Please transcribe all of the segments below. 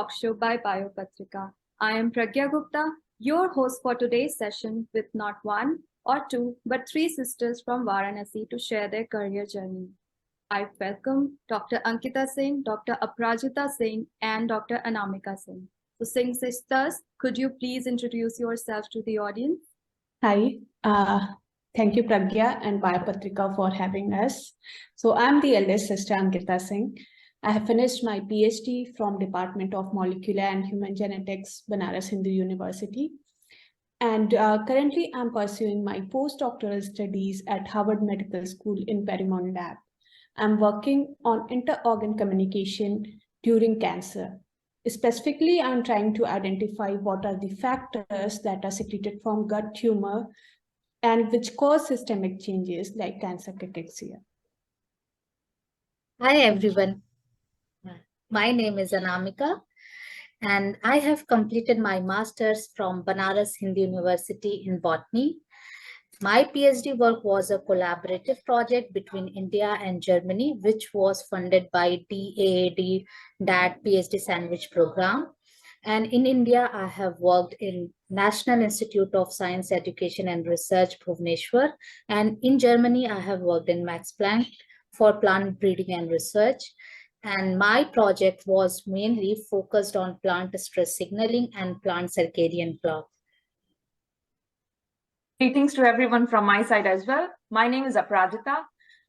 talk show by Biopatrika. I am Pragya Gupta, your host for today's session with not one or two, but three sisters from Varanasi to share their career journey. I welcome Dr. Ankita Singh, Dr. Aprajita Singh, and Dr. Anamika Singh. So, Singh Sisters, could you please introduce yourself to the audience? Hi, thank you, Pragya and Biopatrika for having us. So I'm the eldest sister, Ankita Singh. I have finished my PhD from Department of Molecular and Human Genetics, Banaras Hindu University. And currently I'm pursuing my postdoctoral studies at Harvard Medical School in Paramount Lab. I'm working on inter-organ communication during cancer. Specifically, I'm trying to identify what are the factors that are secreted from gut tumor and which cause systemic changes like cancer cachexia. Hi everyone, my name is Anamika and I have completed my master's from Banaras Hindu University in botany. My PhD work was a collaborative project between India and Germany, which was funded by DAAD, DAD PhD Sandwich Program. And in India, I have worked in National Institute of Science, Education and Research, Bhubaneswar. And in Germany, I have worked in Max Planck for plant breeding and research. And my project was mainly focused on plant stress signaling and plant circadian clock. Greetings to everyone from my side as well. My name is Aprajita.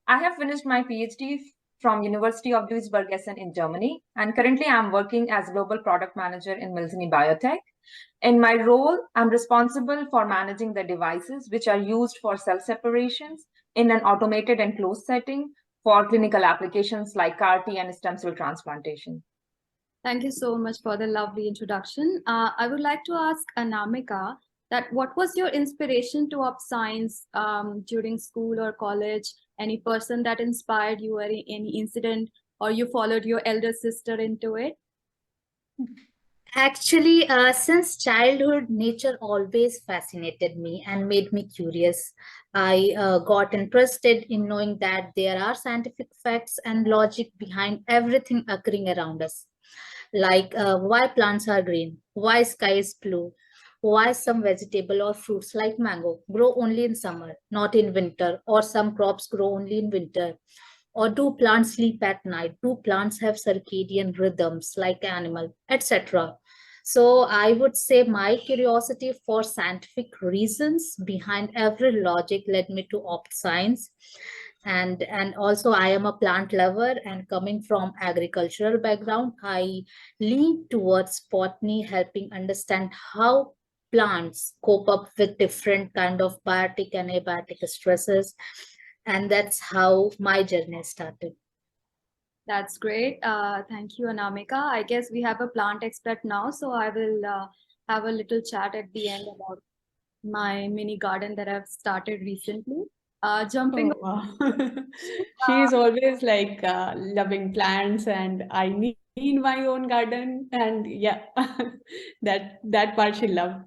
I have finished my PhD from University of Duisburg-Essen in Germany, and currently I'm working as Global Product Manager in Milsini Biotech. In my role, I'm responsible for managing the devices which are used for cell separations in an automated and closed setting for clinical applications like CAR-T and stem cell transplantation. Thank you so much for the lovely introduction. I would like to ask Anamika that what was your inspiration to opt science during school or college? Any person that inspired you, or any incident, or you followed your elder sister into it? Actually, since childhood, nature always fascinated me and made me curious. I got interested in knowing that there are scientific facts and logic behind everything occurring around us. Like why plants are green, why sky is blue, why some vegetable or fruits like mango grow only in summer, not in winter, or some crops grow only in winter. Or do plants sleep at night? Do plants have circadian rhythms like animal, etc.? So I would say my curiosity for scientific reasons behind every logic led me to opt science. And also I am a plant lover, and coming from agricultural background, I lean towards botany, helping understand how plants cope up with different kind of biotic and abiotic stresses. And that's how my journey started. That's great. Thank you, Anamika. I guess we have a plant expert now, so I will have a little chat at the end about my mini garden that I've started recently. Jumping. Oh, wow. She's always like loving plants, and I need my own garden, and yeah, that part she loved.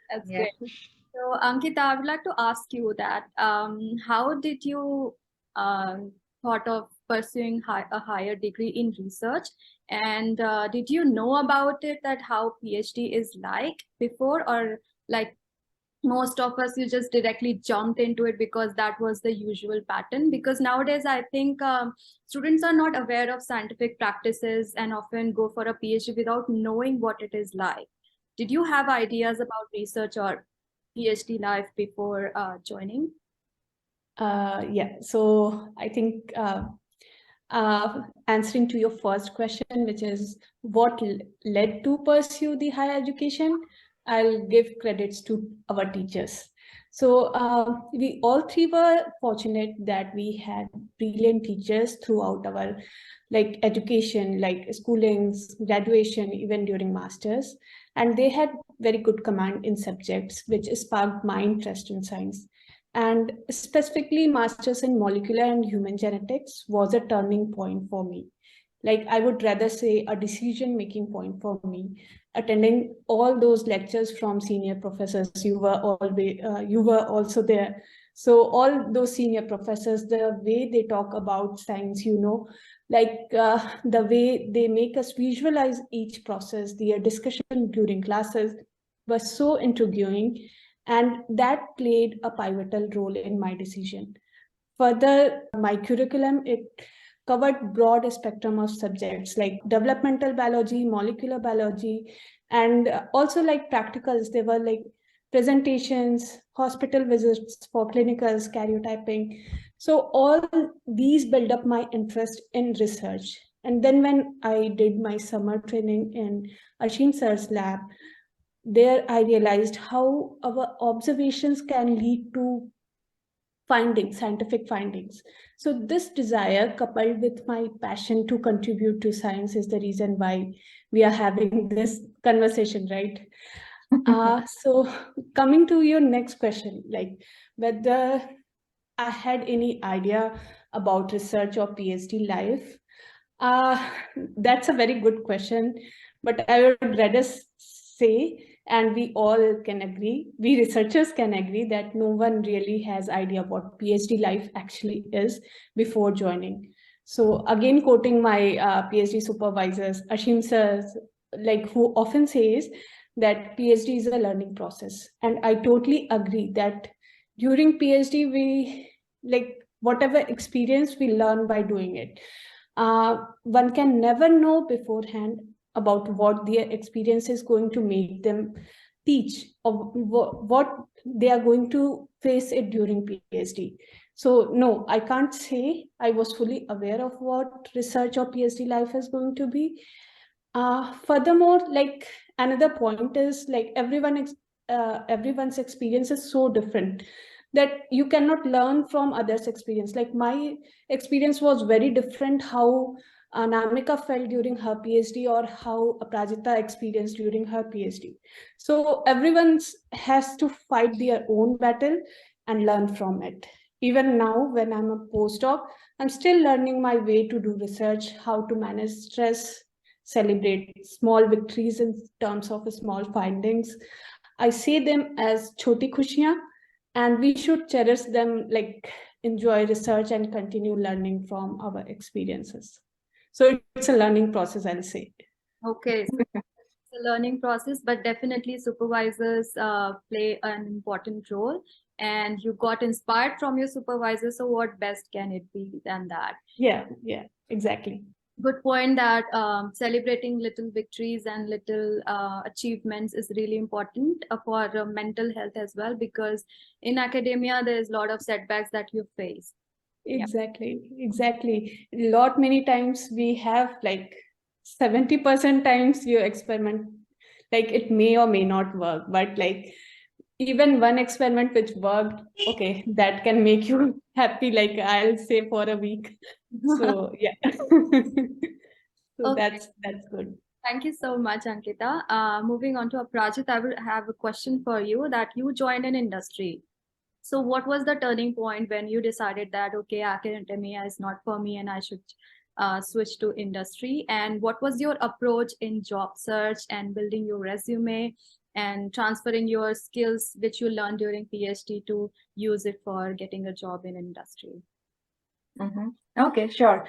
That's Yeah. great. So, Ankita, I would like to ask you that how did you thought of pursuing a higher degree in research, and did you know about it, that how PhD is like before, or like most of us, you just directly jumped into it because that was the usual pattern? Because nowadays I think students are not aware of scientific practices and often go for a PhD without knowing what it is like. Did you have ideas about research or PhD life before joining? Yeah, so I think answering to your first question, which is what led to pursue the higher education, I'll give credits to our teachers. So we all three were fortunate that we had brilliant teachers throughout our education, like schoolings, graduation, even during masters, and they had very good command in subjects, which sparked my interest in science. And specifically, masters in molecular and human genetics was a turning point for me. Like, I would rather say a decision-making point for me. Attending all those lectures from senior professors, you were also there. So all those senior professors, the way they talk about science, the way they make us visualize each process, their discussion during classes was so intriguing, and that played a pivotal role in my decision. Further, my curriculum, it covered broad spectrum of subjects like developmental biology, molecular biology, and also like practicals. They were like presentations, hospital visits for clinicals, karyotyping. So all these build up my interest in research. And then when I did my summer training in Singh Sir's lab, there I realized how our observations can lead to scientific findings. So this desire coupled with my passion to contribute to science is the reason why we are having this conversation, right? So coming to your next question, like whether I had any idea about research or PhD life, that's a very good question, but I would rather say, and we all can agree, we researchers can agree that no one really has idea what PhD life actually is before joining. So again, quoting my PhD supervisors, Ashim sir, like who often says that PhD is a learning process. And I totally agree that during PhD, we like whatever experience we learn by doing it. One can never know beforehand about what their experience is going to make them teach, or what they are going to face it during PhD. So no, I can't say I was fully aware of what research or PhD life is going to be. Furthermore, like another point is like everyone's experience is so different that you cannot learn from others' experience. Like my experience was very different how Anamika felt during her PhD or how Aprajita experienced during her PhD. So everyone has to fight their own battle and learn from it. Even now, when I'm a postdoc, I'm still learning my way to do research, how to manage stress, celebrate small victories in terms of small findings. I see them as choti khushiyan, and we should cherish them, like enjoy research and continue learning from our experiences. So it's a learning process, I'll say. Okay, so it's a learning process, but definitely supervisors play an important role, and you got inspired from your supervisor. So what best can it be than that? Yeah, exactly. Good point that celebrating little victories and little achievements is really important for mental health as well, because in academia, there's a lot of setbacks that you face. Exactly. Many times we have like 70% times you experiment, like it may or may not work, but like even one experiment which worked, okay, that can make you happy, like I'll say for a week. So yeah. So Okay. that's good. Thank you so much, Ankita. Moving on to Aprajit, I will have a question for you that you joined an industry. So what was the turning point when you decided that, okay, academia is not for me and I should switch to industry? And what was your approach in job search and building your resume and transferring your skills, which you learned during PhD, to use it for getting a job in industry? Okay, sure.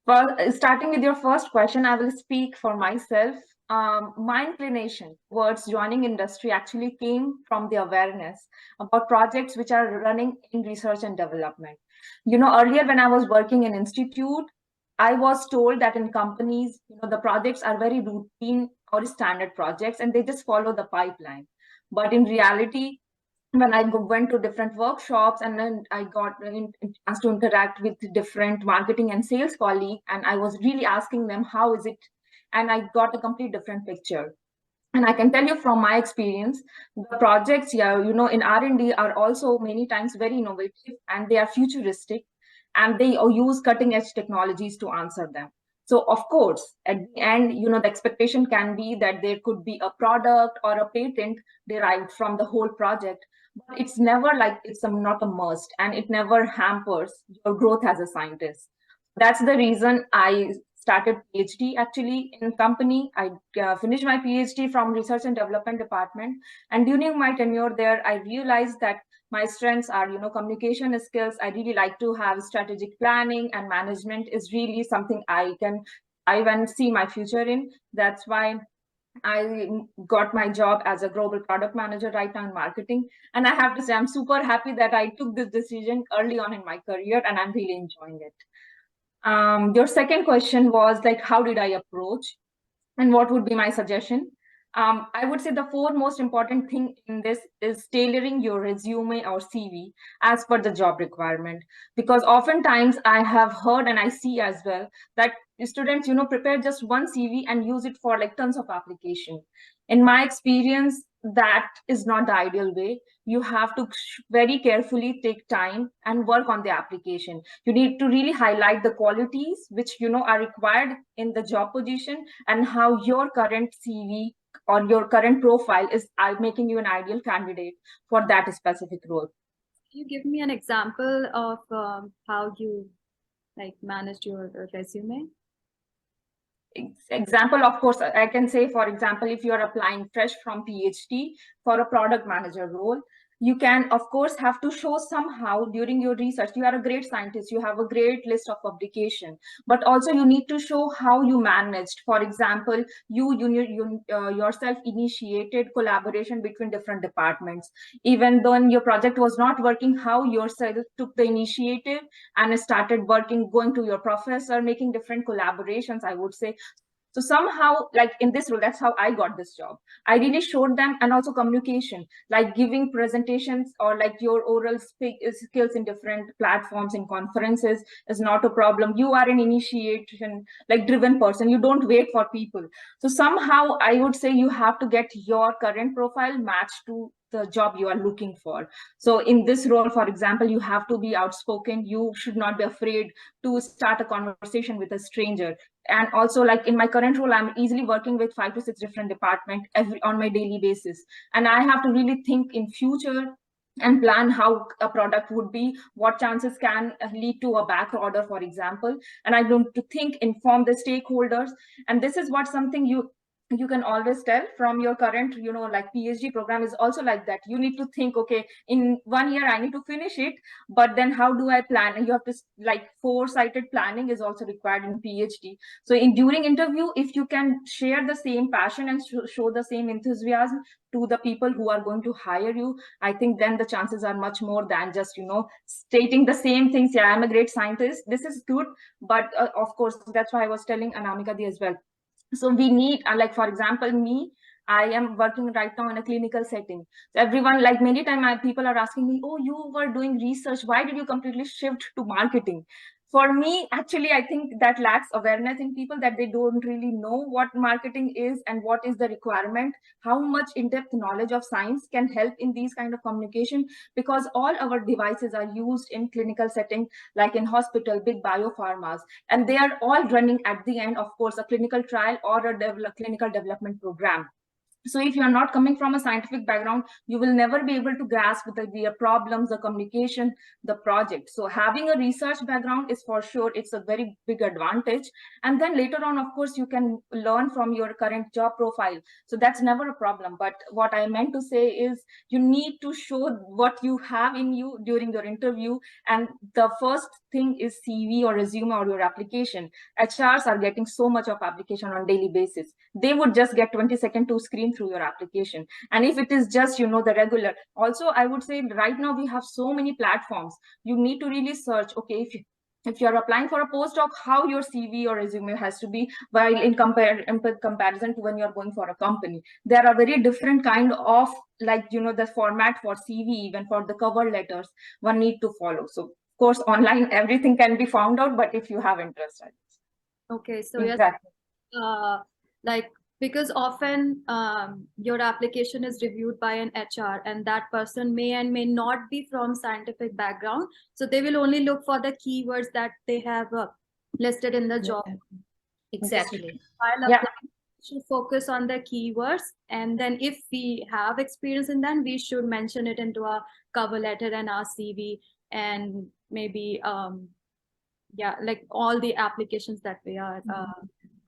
Well, starting with your first question, I will speak for myself. My inclination towards joining industry actually came from the awareness about projects which are running in research and development. Earlier when I was working in institute, I was told that in companies, the projects are very routine or standard projects and they just follow the pipeline. But in reality, when I went to different workshops and then I got chance to interact with different marketing and sales colleagues, and I was really asking them, how is it? And I got a complete different picture. And I can tell you from my experience, the projects, in R&D are also many times very innovative and they are futuristic and they use cutting edge technologies to answer them. So of course, at the end, the expectation can be that there could be a product or a patent derived from the whole project, but it's never like it's not a must and it never hampers your growth as a scientist. That's the reason I started PhD actually in company. I finished my PhD from Research and Development Department. And during my tenure there, I realized that my strengths are, communication skills. I really like to have strategic planning, and management is really something I want to see my future in. That's why I got my job as a global product manager right now in marketing. And I have to say, I'm super happy that I took this decision early on in my career, and I'm really enjoying it. Your second question was like, how did I approach and what would be my suggestion? I would say the four most important thing in this is tailoring your resume or CV as per the job requirement. Because oftentimes I have heard and I see as well that students, prepare just one CV and use it for like tons of application. In my experience, that is not the ideal way. You have to very carefully take time and work on the application. You need to really highlight the qualities which are required in the job position, and how your current CV or your current profile is making you an ideal candidate for that specific role. Can you give me an example of how you managed your resume? Example, of course, I can say, for example, if you're applying fresh from PhD for a product manager role, you can, of course, have to show somehow during your research, you are a great scientist, you have a great list of publication, but also you need to show how you managed. For example, you yourself initiated collaboration between different departments. Even though your project was not working, how yourself took the initiative and started working, going to your professor, making different collaborations, I would say. So somehow, like in this role, that's how I got this job. I really showed them, and also communication, like giving presentations or like your oral skills in different platforms and conferences is not a problem. You are an initiation, like driven person. You don't wait for people. So somehow I would say you have to get your current profile matched to the job you are looking for. So in this role, for example, you have to be outspoken. You should not be afraid to start a conversation with a stranger. And also, like in my current role, I'm easily working with 5 to 6 different departments on my daily basis. And I have to really think in future and plan how a product would be, what chances can lead to a back order, for example. And I don't to think, inform the stakeholders. And this is what something you can always tell from your current, like PhD program is also like that. You need to think, okay, in 1 year I need to finish it, but then how do I plan? And you have to, like, foresighted planning is also required in PhD. So during interview, if you can share the same passion and show the same enthusiasm to the people who are going to hire you, I think then the chances are much more than just, stating the same things. Yeah, I'm a great scientist. This is good. But of course, that's why I was telling Anamika as well. So we need, like, for example, me, I am working right now in a clinical setting. So everyone, like many times people are asking me, oh, you were doing research. Why did you completely shift to marketing? For me, actually, I think that lacks awareness in people, that they don't really know what marketing is and what is the requirement, how much in-depth knowledge of science can help in these kind of communication, because all our devices are used in clinical setting, like in hospital, big biopharmas, and they are all running at the end, of course, a clinical trial or a clinical development program. So if you are not coming from a scientific background, you will never be able to grasp the problems, the communication, the project. So having a research background is for sure, it's a very big advantage. And then later on, of course, you can learn from your current job profile. So that's never a problem. But what I meant to say is you need to show what you have in you during your interview. And the first thing is CV or resume or your application. HRs are getting so much of application on daily basis. They would just get 20 seconds to screen through your application. And if it is just, the regular, also I would say right now we have so many platforms. You need to really search, okay, if you're applying for a postdoc, how your CV or resume has to be, while in comparison to when you're going for a company. There are very different kind of, like, the format for CV, even for the cover letters, one need to follow. So of course, online, everything can be found out, but if you have interest. Okay, so exactly. Yes, because often your application is reviewed by an HR, and that person may and may not be from scientific background. So they will only look for the keywords that they have listed in the job. Exactly. While applying, we should focus on the keywords, and then if we have experience in that, we should mention it into our cover letter and our CV, and maybe yeah, like all the applications that we are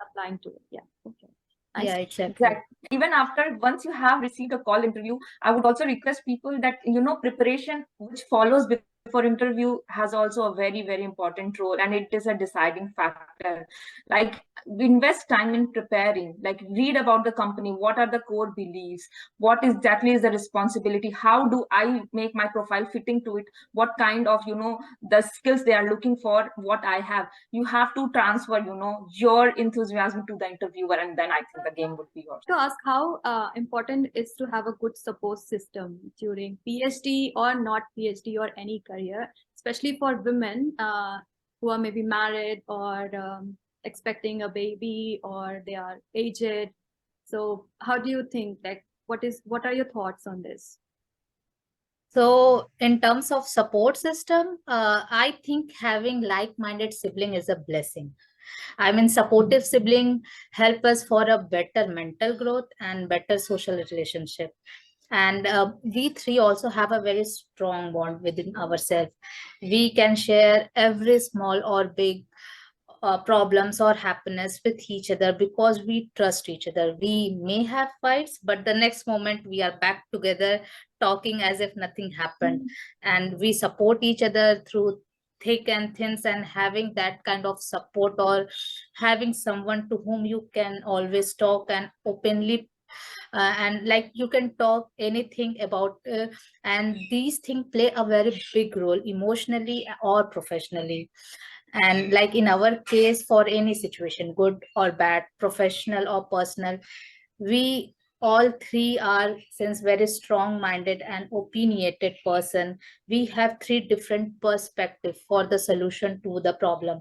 applying to. Yeah. Okay. Nice. Yeah, exactly. Exactly. Even after, once you have received a call interview, I would also request people that, preparation which follows before interview has also a very, very important role, and it is a deciding factor. Like, invest time in preparing, like read about the company, what are the core beliefs, what exactly is the responsibility, how do I make my profile fitting to it, what kind of, the skills they are looking for, what I have. You have to transfer, your enthusiasm to the interviewer, and then I think the game would be yours. To ask how important is to have a good support system during PhD or not PhD or any career, especially for women who are maybe married or expecting a baby, or they are aged. So how do you think, like, what are your thoughts on this? So in terms of support system, I think having like-minded sibling is a blessing. I mean, supportive sibling help us for a better mental growth and better social relationship. And we three also have a very strong bond within ourselves. We can share every small or big problems or happiness with each other because we trust each other. We may have fights, but the next moment we are back together talking as if nothing happened. And we support each other through thick and thins, and having that kind of support, or having someone to whom you can always talk and openly and like you can talk anything about and these things play a very big role emotionally or professionally. And like in our case, for any situation, good or bad, professional or personal, we all three are, since very strong minded and opinionated person, we have three different perspectives for the solution to the problem.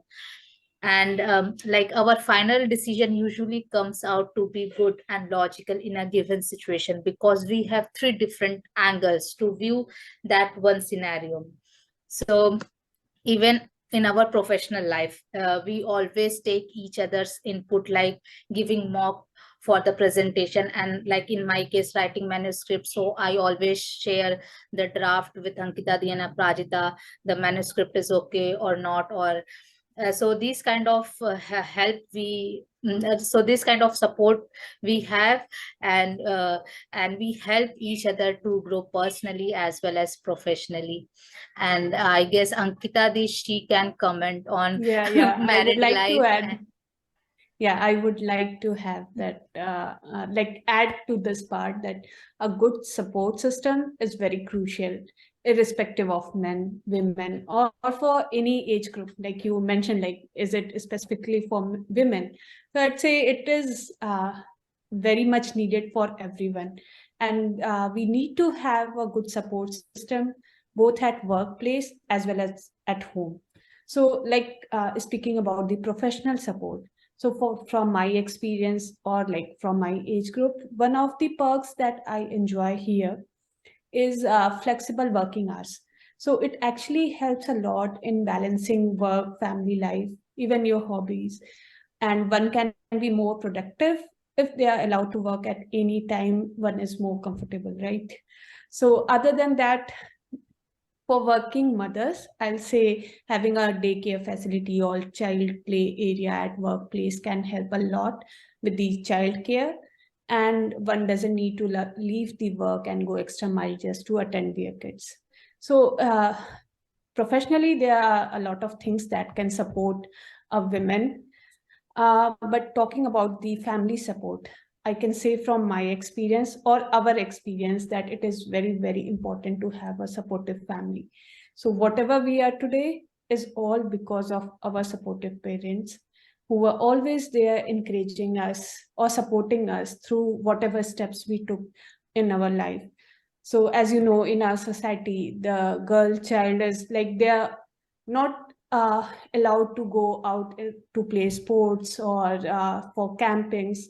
And like our final decision usually comes out to be good and logical in a given situation, because we have three different angles to view that one scenario. So even in our professional life, we always take each other's input, like giving mock for the presentation, and like in my case, writing manuscripts. So I always share the draft with Ankita and Aprajita, the manuscript is okay or not, or so these kind of help we so this kind of support we have, and we help each other to grow personally as well as professionally. And I guess Ankita Di, she can comment on Yeah, I married would like life. to add. Yeah, I would like to have that, like add to this part that a good support system is very crucial, irrespective of men, women, or for any age group. Like you mentioned, like, is it specifically for women? So I'd say it is very much needed for everyone. And we need to have a good support system, both at workplace as well as at home. So like speaking about the professional support, so from my experience, or like from my age group, one of the perks that I enjoy here is flexible working hours. So it actually helps a lot in balancing work, family life, even your hobbies. And one can be more productive if they are allowed to work at any time one is more comfortable, right? So other than that, for working mothers, I'll say having a daycare facility or child play area at workplace can help a lot with the child care. And one doesn't need to leave the work and go extra mile just to attend their kids. So professionally, there are a lot of things that can support women. But talking about the family support, I can say from my experience or our experience that it is very, very important to have a supportive family. So whatever we are today is all because of our supportive parents, who were always there encouraging us or supporting us through whatever steps we took in our life. So as you know, in our society, the girl child is like, they are not allowed to go out to play sports or for campings.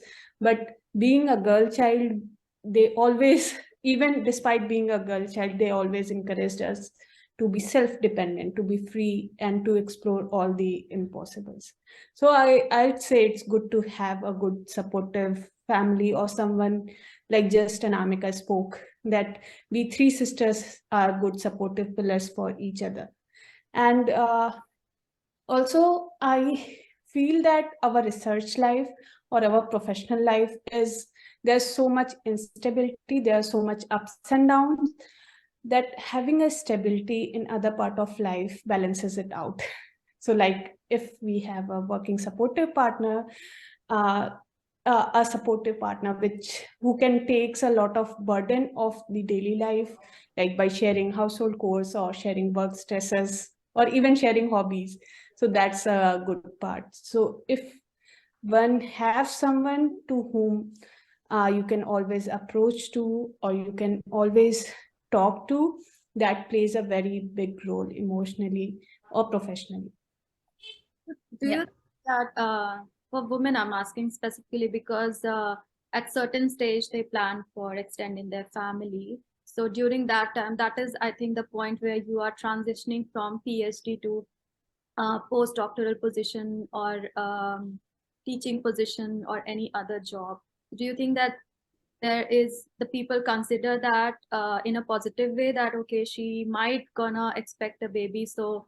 But being a girl child, they always, even despite being a girl child, they always encouraged us to be self-dependent, to be free, and to explore all the impossibles. So I'd say it's good to have a good supportive family, or someone like just Anamika spoke, that we three sisters are good supportive pillars for each other. And Also, I feel that our research life or our professional life there's so much instability, there's so much ups and downs, that having a stability in other part of life balances it out. So like if we have a working supportive partner, a supportive partner who can takes a lot of burden of the daily life, like by sharing household chores or sharing work stresses or even sharing hobbies. So that's a good part. So if one has someone to whom you can always approach to, or you can always talk to, that plays a very big role emotionally or professionally. Do you think that for women, I'm asking specifically because at certain stage they plan for extending their family. So during that time, that is, I think, the point where you are transitioning from PhD to postdoctoral position or teaching position or any other job. Do you think that the people consider that in a positive way, that okay, she might gonna expect a baby, so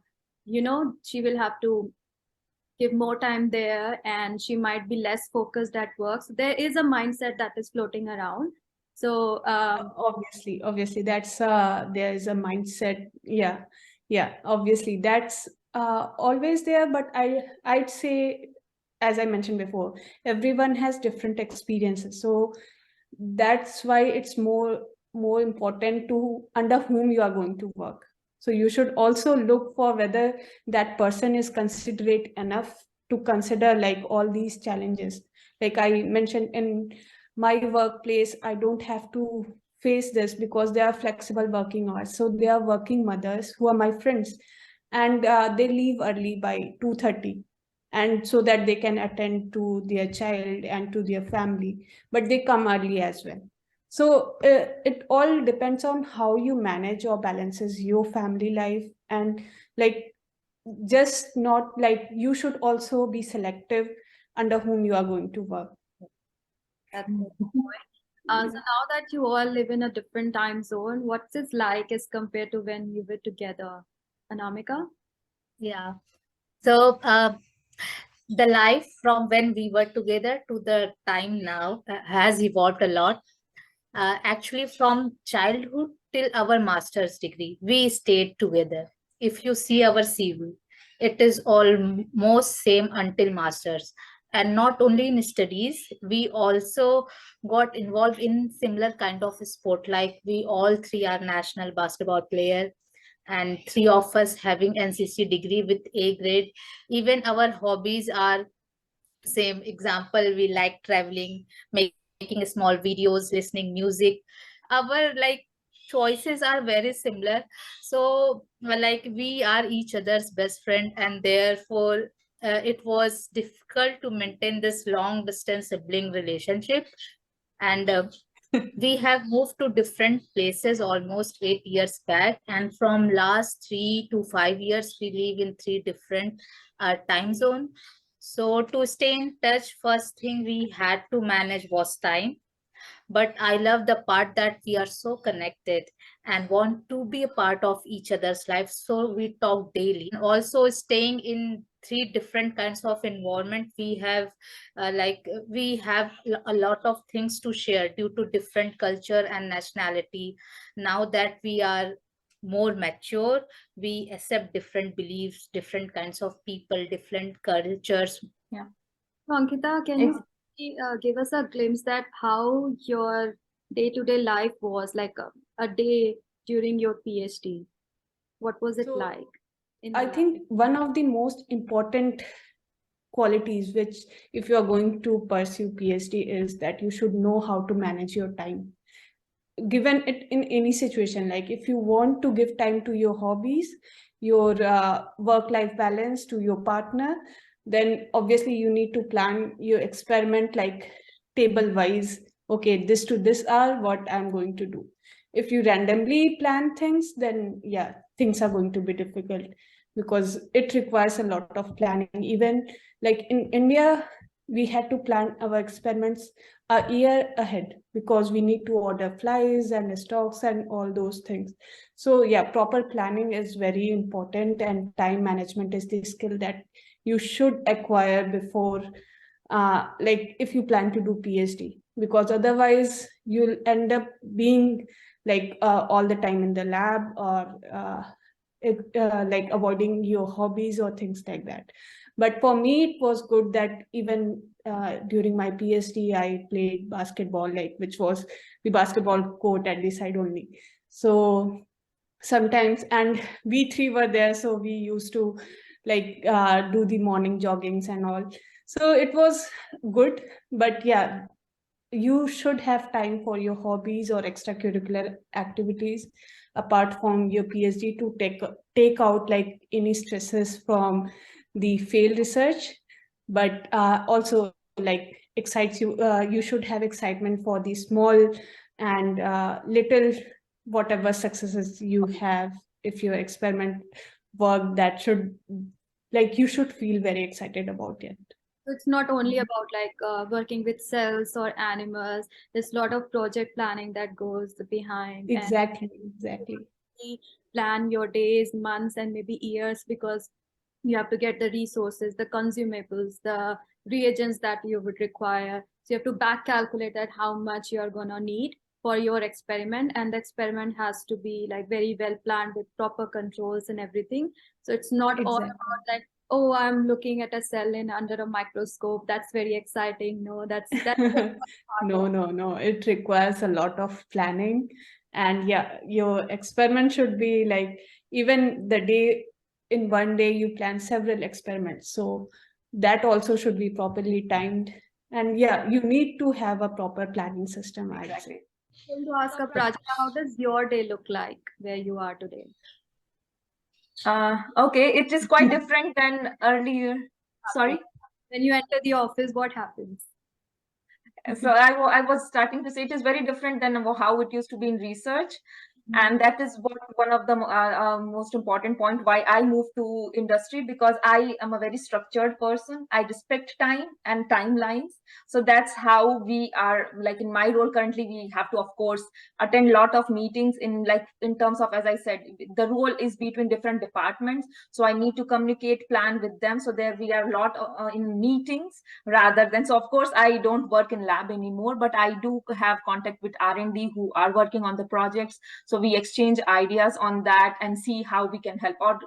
she will have to give more time there and she might be less focused at work? So there is a mindset that is floating around. So Obviously that's there is a mindset. Yeah, obviously that's always there, but I'd say, as I mentioned before, everyone has different experiences, so that's why it's more important to under whom you are going to work. So you should also look for whether that person is considerate enough to consider like all these challenges. Like I mentioned, in my workplace, I don't have to face this because they are flexible working hours. So they are working mothers who are my friends, and they leave early by 2:30, and so that they can attend to their child and to their family, but they come early as well. So it all depends on how you manage or balances your family life, and like just not like you should also be selective under whom you are going to work. that's the point. So now that you all live in a different time zone, what's it like as compared to when you were together, Anamika? Yeah. So the life from when we were together to the time now has evolved a lot. Actually, from childhood till our master's degree, we stayed together. If you see our CV, it is almost same until master's. And not only in studies, we also got involved in similar kind of sport. Like we all three are national basketball player, and three of us having NCC degree with A grade. Even our hobbies are same. Example, we like traveling, making small videos, listening music. Our like choices are very similar. So like we are each other's best friend, and therefore it was difficult to maintain this long distance sibling relationship. And we have moved to different places almost 8 years back, and from last 3 to 5 years we live in three different time zone. So to stay in touch, first thing we had to manage was time. But I love the part that we are so connected and want to be a part of each other's lives. So we talk daily. And also staying in three different kinds of environment, we have a lot of things to share due to different culture and nationality. Now that we are more mature, we accept different beliefs, different kinds of people, different cultures. Yeah. So, Ankita, can you give us a glimpse that how your day-to-day life was like a day during your PhD? What was it So, like? I think one of the most important qualities which, if you are going to pursue PhD, is that you should know how to manage your time. Given it in any situation, like if you want to give time to your hobbies, your work-life balance, to your partner, then obviously you need to plan your experiment like table wise. Okay, this to this hour, what I'm going to do. If you randomly plan things, then yeah, things are going to be difficult because it requires a lot of planning. Even like in India, we had to plan our experiments a year ahead because we need to order flies and stocks and all those things. So yeah, proper planning is very important, and time management is the skill that you should acquire before, like if you plan to do PhD, because otherwise you'll end up being like all the time in the lab, or like avoiding your hobbies or things like that. But for me, it was good that even during my PhD, I played basketball, like which was the basketball court at the side only. So sometimes, and we three were there, so we used to like do the morning joggings and all. So it was good, but yeah, you should have time for your hobbies or extracurricular activities apart from your PhD to take out like any stresses from the failed research, but also like excites you. You should have excitement for the small and little whatever successes you have. If your experiment work, that should, like, you should feel very excited about it. It's not only about like working with cells or animals. There's a lot of project planning that goes behind. Exactly. And plan your days, months, and maybe years, because you have to get the resources, the consumables, the reagents that you would require. So you have to back calculate at how much you're gonna need for your experiment, and the experiment has to be like very well planned with proper controls and everything. So it's not all about like, oh, I'm looking at a cell in under a microscope. That's very exciting. No, that's No. It requires a lot of planning. And yeah, your experiment should be like, even the day, in one day, you plan several experiments. So that also should be properly timed. And yeah, you need to have a proper planning system, I'd say. I'm going to ask Aprajita, how does your day look like where you are today? Okay, it is quite different than earlier. Sorry. When you enter the office, what happens? So I was starting to say it is very different than how it used to be in research. And that is one of the most important point why I moved to industry, because I am a very structured person. I respect time and timelines. So that's how we are, like in my role currently, we have to, of course, attend a lot of meetings in terms of, as I said, the role is between different departments. So I need to communicate, plan with them. So there we are a lot in meetings rather than, so of course, I don't work in lab anymore, but I do have contact with R&D who are working on the projects. So we exchange ideas on that and see how we can help, or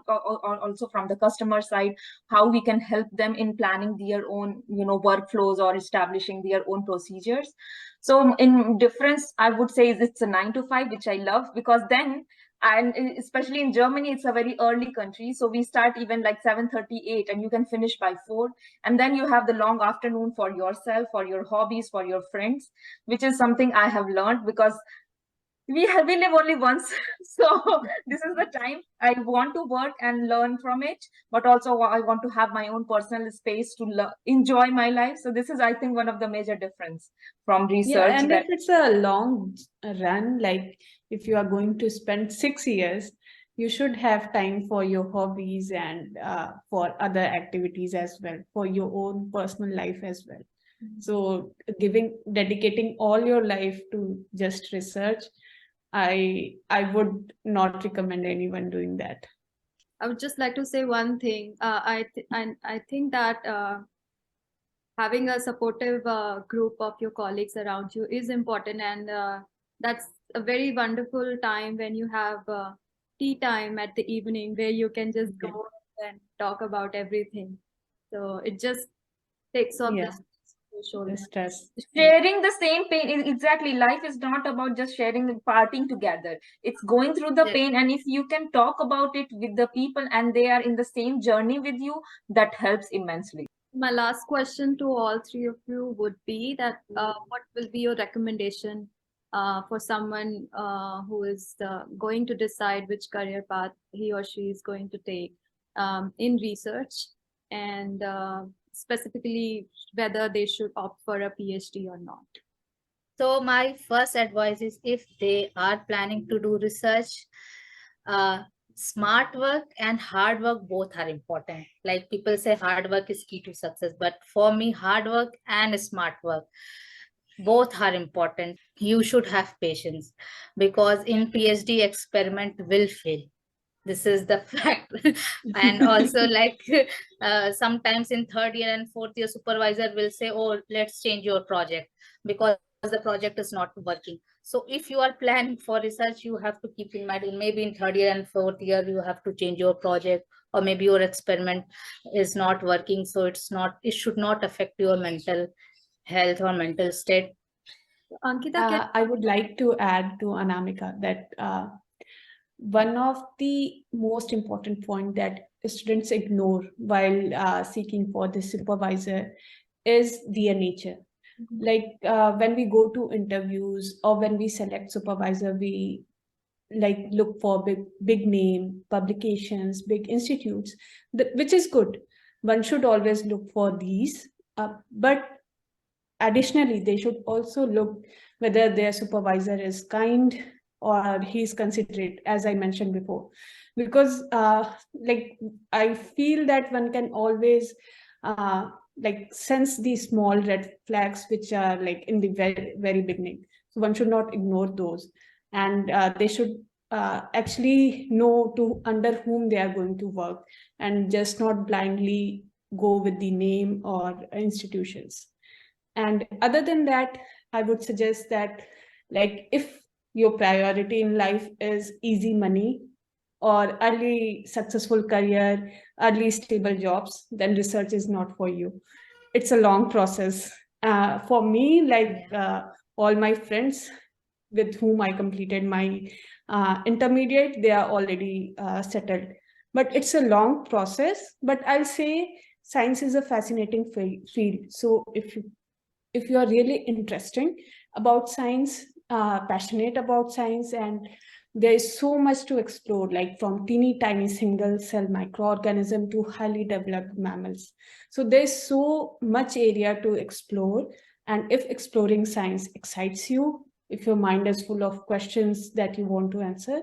also from the customer side, how we can help them in planning their own, workflows or establishing their own procedures. So in difference, I would say it's a 9 to 5, which I love, because then, and especially in Germany, it's a very early country. So we start even like 7:38 and you can finish by 4. And then you have the long afternoon for yourself, for your hobbies, for your friends, which is something I have learned, because we live only once. So this is the time I want to work and learn from it, but also I want to have my own personal space to enjoy my life. So this is, I think, one of the major difference from research. Yeah, and if it's a long run, like if you are going to spend 6 years, you should have time for your hobbies and for other activities as well, for your own personal life as well. So dedicating all your life to just research, I would not recommend anyone doing that. I would just like to say one thing. I think that having a supportive group of your colleagues around you is important, and that's a very wonderful time when you have tea time at the evening where you can just go and talk about everything. So it just takes off the stress. Sharing the same pain, exactly. Life is not about just sharing and partying together. It's going through the pain, and if you can talk about it with the people and they are in the same journey with you, that helps immensely. My last question to all three of you would be that what will be your recommendation for someone who is going to decide which career path he or she is going to take in research, and specifically whether they should opt for a PhD or not? So my first advice is, if they are planning to do research, Smart work and hard work both are important. Like people say hard work is key to success, but for me, hard work and smart work both are important. You should have patience, because in PhD experiment will fail. This is the fact. And also, like, sometimes in third year and fourth year, supervisor will say, oh, let's change your project because the project is not working. So if you are planning for research, you have to keep in mind, maybe in third year and fourth year you have to change your project, or maybe your experiment is not working, so it should not affect your mental health or mental state. Ankita, I would like to add to Anamika that one of the most important point that students ignore while seeking for the supervisor is their nature. Like when we go to interviews or when we select supervisor, we like look for big name publications, big institutes, which is good. One should always look for these, but additionally, they should also look whether their supervisor is kind or he's considerate, as I mentioned before. Because like I feel that one can always like sense these small red flags which are like in the very beginning. So one should not ignore those, and they should actually know to under whom they are going to work, and just not blindly go with the name or institutions. And other than that, I would suggest that, like, if your priority in life is easy money or early successful career, early stable jobs, then research is not for you. It's a long process. For me, like all my friends with whom I completed my intermediate, they are already settled. But it's a long process. But I'll say science is a fascinating field. So if you are really interested about science, passionate about science, and there is so much to explore, like from teeny tiny single cell microorganism to highly developed mammals. So there's so much area to explore. And if exploring science excites you, if your mind is full of questions that you want to answer,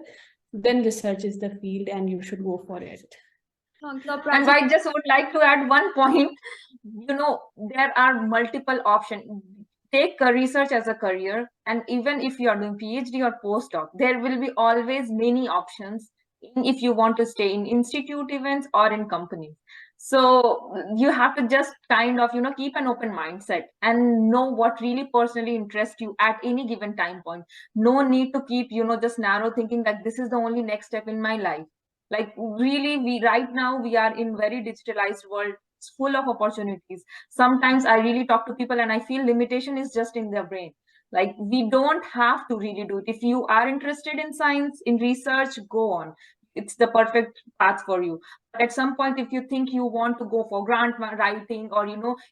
then research is the field and you should go for it. And I just would like to add one point. There are multiple options. Take research as a career, and even if you are doing PhD or postdoc, there will be always many options if you want to stay in institute events or in companies. So you have to just kind of, keep an open mindset and know what really personally interests you at any given time point. No need to keep, just narrow thinking that this is the only next step in my life. Like really, we right now we are in very digitalized world. It's full of opportunities. Sometimes I really talk to people and I feel limitation is just in their brain. Like we don't have to really do it. If you are interested in science, in research, go on. It's the perfect path for you. But at some point, if you think you want to go for grant writing, or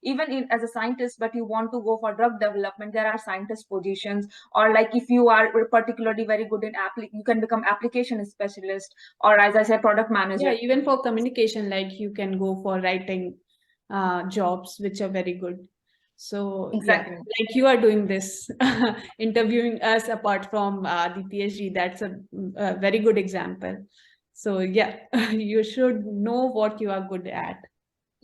even as a scientist, but you want to go for drug development, there are scientist positions. Or like if you are particularly very good in you can become application specialist, or as I said, product manager. Yeah, even for communication, like you can go for writing jobs which are very good. So Exactly. yeah, like you are doing this, interviewing us apart from the PhD, that's a very good example. So yeah, you should know what you are good at.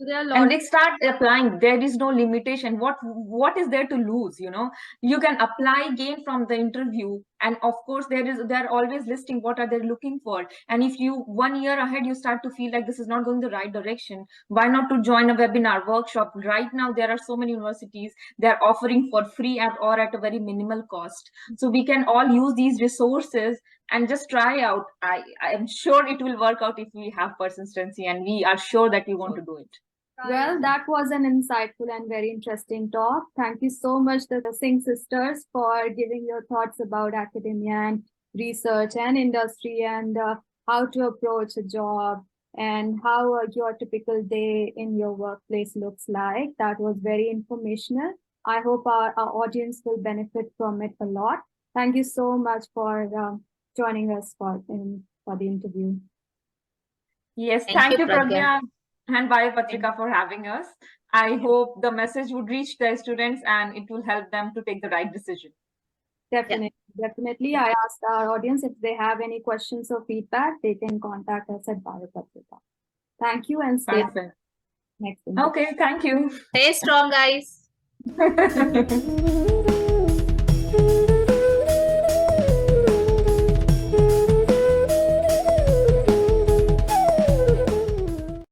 And they start applying. There is no limitation. What is there to lose? You can apply, gain from the interview, and of course they're always listing what are they looking for. And if you 1 year ahead you start to feel like this is not going the right direction, why not to join a webinar workshop? Right now there are so many universities, they're offering for free or at a very minimal cost. So we can all use these resources and just try out. I am sure it will work out if we have persistency and we are sure that we want to do it. Well, that was an insightful and very interesting talk. Thank you so much, the Singh sisters, for giving your thoughts about academia and research and industry, and how to approach a job, and how your typical day in your workplace looks like. That was very informational. I hope our audience will benefit from it a lot. Thank you so much for joining us for the interview. Yes, thank you, Pragya and Biopatrika for having us. I hope the message would reach the students and it will help them to take the right decision. Definitely. I asked our audience if they have any questions or feedback, they can contact us at Biopatrika. Thank you and stay Perfect. next. Okay, thank you. Stay strong, guys.